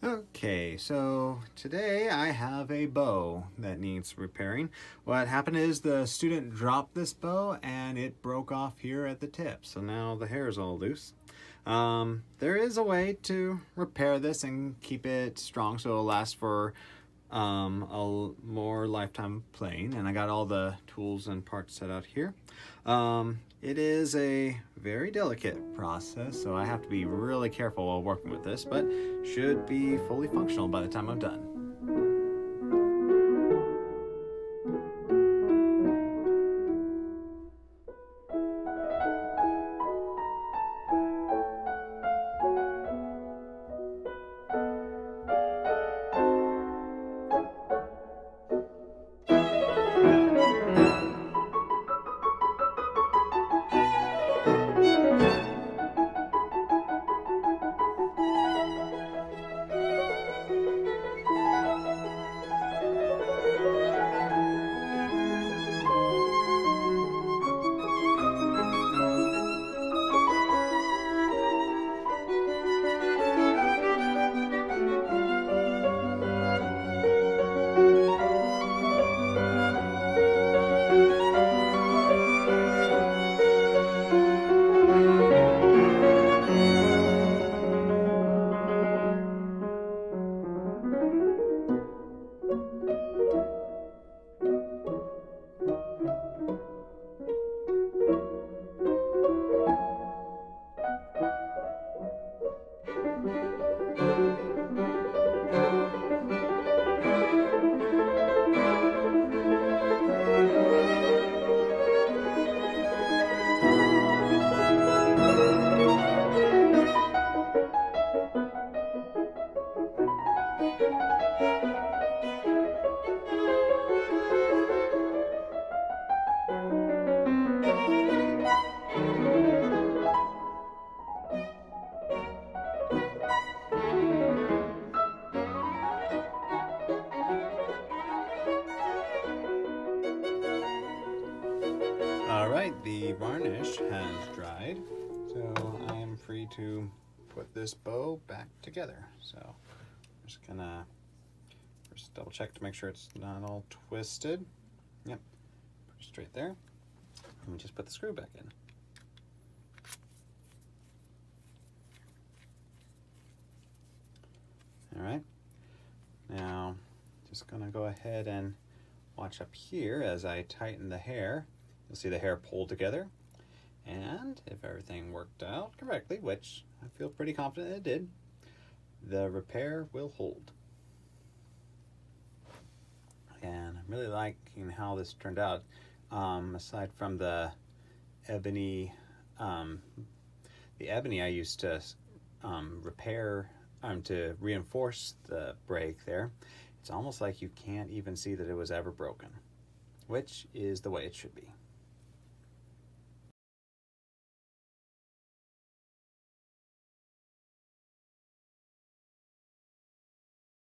Okay, so today I have a bow that needs repairing. What happened is the student dropped this bow and it broke off here at the tip, so now the hair is all loose. There is a way to repair this and keep it strong so it'll last for more lifetime playing, and I got all the tools and parts set out here. It is a very delicate process, so I have to be really careful while working with this, but should be fully functional by the time I'm done. Alright, the varnish has dried, so I am free to put this bow back together. So I'm just gonna first double check to make sure it's not all twisted. Yep, put it straight there. Let me just put the screw back in. Alright, now just gonna go ahead and watch up here as I tighten the hair. You'll see the hair pulled together, and if everything worked out correctly, which I feel pretty confident it did, the repair will hold. And I'm really liking how this turned out. Aside from the ebony I used to repair, to reinforce the break there, it's almost like you can't even see that it was ever broken, which is the way it should be.